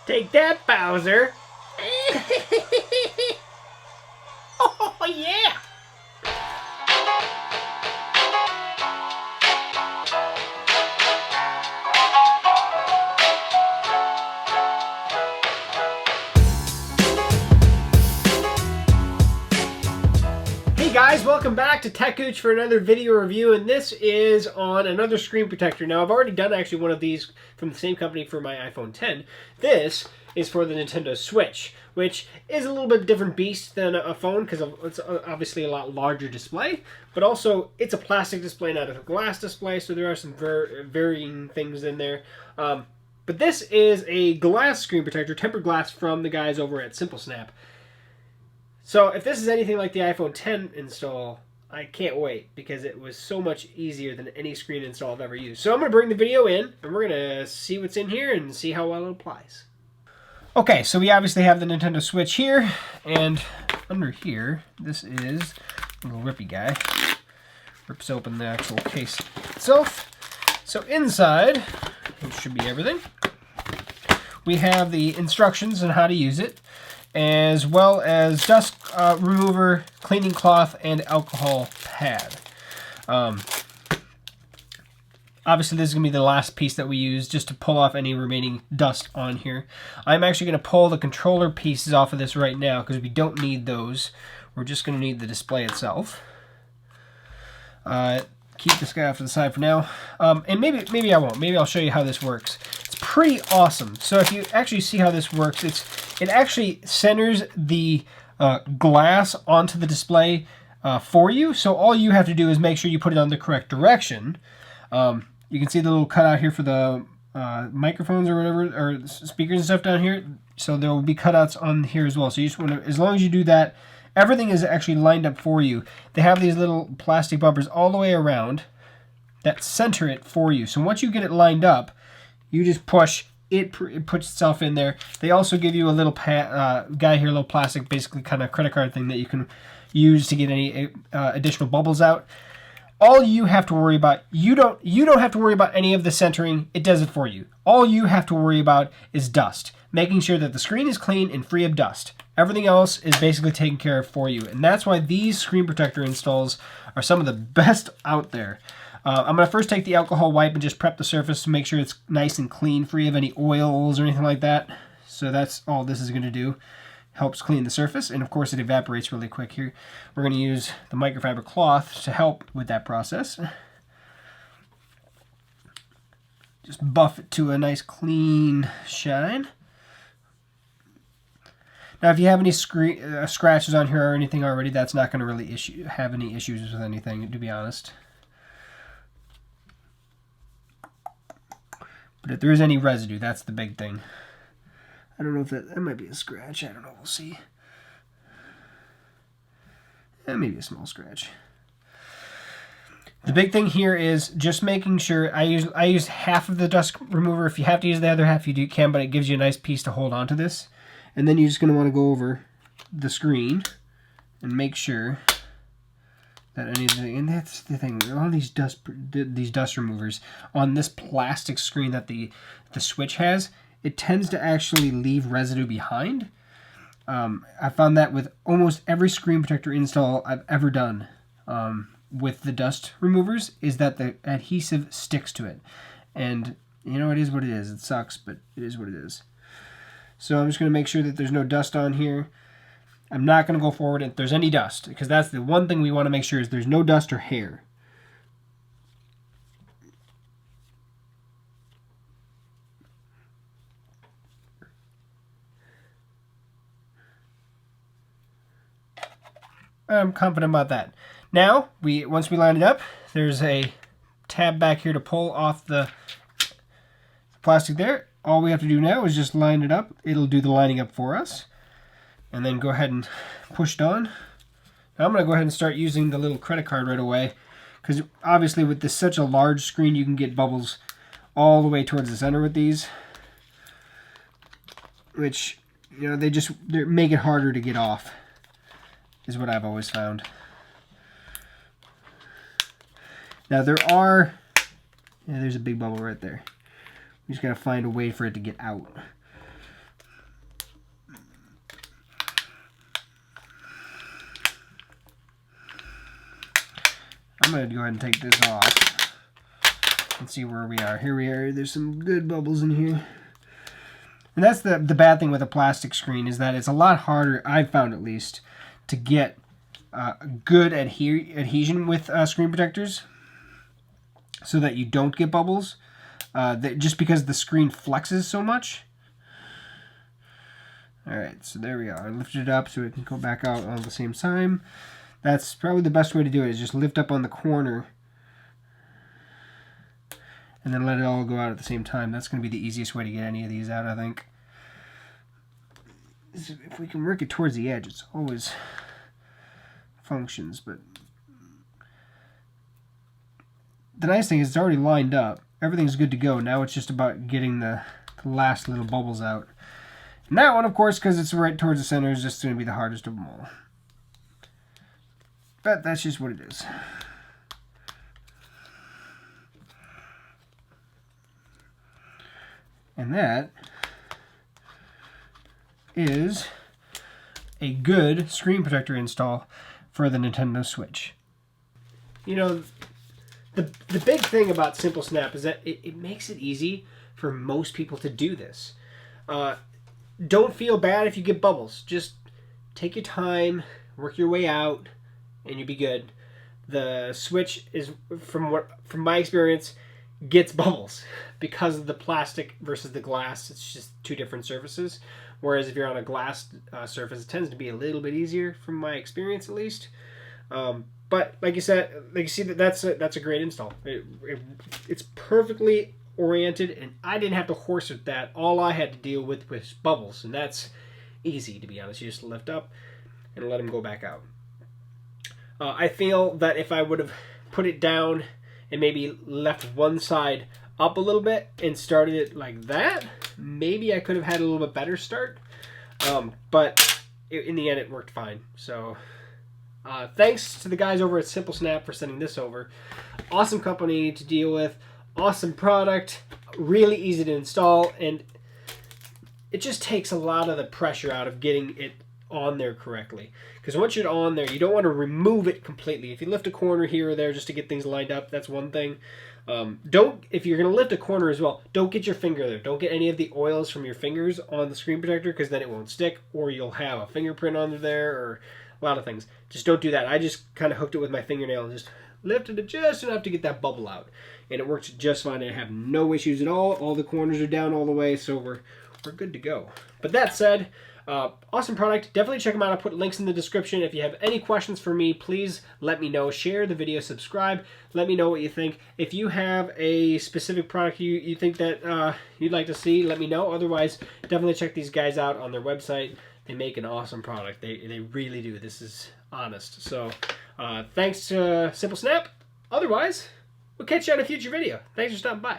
Take that, Bowser. Oh, yeah. Hey guys, welcome back to techgooch for another video review, and this is on another screen protector. Now, I've already done actually one of these from the same company for my iPhone 10. This is for the Nintendo Switch, which is a little bit different beast than a phone because it's obviously a lot larger display, but also it's a plastic display, not a glass display, so there are some varying things in there. But this is a glass screen protector, tempered glass from the guys over at Simple Snap. So if this is anything like the iPhone 10 install, I can't wait because it was so much easier than any screen install I've ever used. So I'm going to bring the video in and we're going to see what's in here and see how well it applies. Okay, so we obviously have the Nintendo Switch here, and under here, this is a little rippy guy. Rips open the actual case itself. So inside, which should be everything, we have the instructions on how to use it, as well as dust remover, cleaning cloth, and alcohol pad. Obviously, this is going to be the last piece that we use just to pull off any remaining dust on here. I'm actually going to pull the controller pieces off of this right now because we don't need those. We're just going to need the display itself. Keep this guy off to the side for now. And maybe I won't. Maybe I'll show you how this works. It's pretty awesome. So if you actually see how this works, it actually centers the glass onto the display for you. So all you have to do is make sure you put it on the correct direction. You can see the little cutout here for the microphones or whatever, or speakers and stuff down here. So there will be cutouts on here as well. So you just want to, as long as you do that, everything is actually lined up for you. They have these little plastic bumpers all the way around that center it for you. So once you get it lined up, you just push, it puts itself in there. They also give you a little guy here, a little plastic, basically kind of credit card thing that you can use to get any additional bubbles out. All you have to worry about, you don't have to worry about any of the centering. It does it for you. All you have to worry about is dust, making sure that the screen is clean and free of dust. Everything else is basically taken care of for you, and that's why these screen protector installs are some of the best out there. I'm going to first take the alcohol wipe and just prep the surface to make sure it's nice and clean, free of any oils or anything like that. So that's all this is going to do. Helps clean the surface, and of course it evaporates really quick here. We're going to use the microfiber cloth to help with that process. Just buff it to a nice clean shine. Now if you have any scratches on here or anything already, that's not going to really have any issues with anything, to be honest. But if there is any residue, that's the big thing. I don't know if that might be a scratch. I don't know. We'll see. Maybe a small scratch. The big thing here is just making sure I use half of the dust remover. If you have to use the other half, you can, but it gives you a nice piece to hold onto this. And then you're just going to want to go over the screen and make sure that anything, and that's the thing, all these dust removers on this plastic screen that the Switch has, it tends to actually leave residue behind. I found that with almost every screen protector install I've ever done with the dust removers, is that the adhesive sticks to it. And, you know, it is what it is. It sucks, but it is what it is. So I'm just going to make sure that there's no dust on here. I'm not going to go forward if there's any dust, because that's the one thing we want to make sure is there's no dust or hair. I'm confident about that. Now, once we line it up, there's a tab back here to pull off the plastic there. All we have to do now is just line it up. It'll do the lining up for us. And then go ahead and push it on. Now I'm going to go ahead and start using the little credit card right away, because obviously with this such a large screen, you can get bubbles all the way towards the center with these, which, you know, they make it harder to get off, is what I've always found. Now there's a big bubble right there. We just got to find a way for it to get out. I'm going to go ahead and take this off and see where we are. Here we are. There's some good bubbles in here. And that's the bad thing with a plastic screen, is that it's a lot harder, I've found at least, to get good adhesion with screen protectors so that you don't get bubbles, just because the screen flexes so much. Alright, so there we are. I lifted it up so it can go back out all at the same time. That's probably the best way to do it, is just lift up on the corner and then let it all go out at the same time. That's going to be the easiest way to get any of these out, I think. If we can work it towards the edge, it's always functions. But the nice thing is it's already lined up. Everything's good to go. Now it's just about getting the last little bubbles out. And that one, of course, because it's right towards the center, is just going to be the hardest of them all. But that's just what it is. And that is a good screen protector install for the Nintendo Switch. You know, the big thing about Simple Snap is that it makes it easy for most people to do this. Don't feel bad if you get bubbles. Just take your time, work your way out, and you'll be good. The Switch is, from my experience, gets bubbles because of the plastic versus the glass. It's just two different surfaces. Whereas if you're on a glass surface, it tends to be a little bit easier, from my experience at least. But like you said, like you see, that's a great install. It's perfectly oriented, and I didn't have to horse with that. All I had to deal with was bubbles, and that's easy, to be honest. You just lift up and let them go back out. I feel that if I would have put it down and maybe left one side up a little bit and started it like that, maybe I could have had a little bit better start. But in the end, it worked fine. So thanks to the guys over at Simple Snap for sending this over. Awesome company to deal with. Awesome product. Really easy to install. And it just takes a lot of the pressure out of getting it on there correctly. Because once you're on there, you don't want to remove it completely. If you lift a corner here or there just to get things lined up, that's one thing. If you're going to lift a corner as well, don't get your finger there. Don't get any of the oils from your fingers on the screen protector, because then it won't stick, or you'll have a fingerprint on there, or a lot of things. Just don't do that. I just kind of hooked it with my fingernail and just lifted it just enough to get that bubble out. And it works just fine. I have no issues at all. All the corners are down all the way, so we're good to go. But that said, awesome product. Definitely check them out. I'll put links in the description. If you have any questions for me, please let me know. Share the video, subscribe. Let me know what you think. If you have a specific product you think that you'd like to see, let me know. Otherwise, definitely check these guys out on their website. They make an awesome product. They really do. This is honest. So thanks to Simple Snap. Otherwise, we'll catch you on a future video. Thanks for stopping by.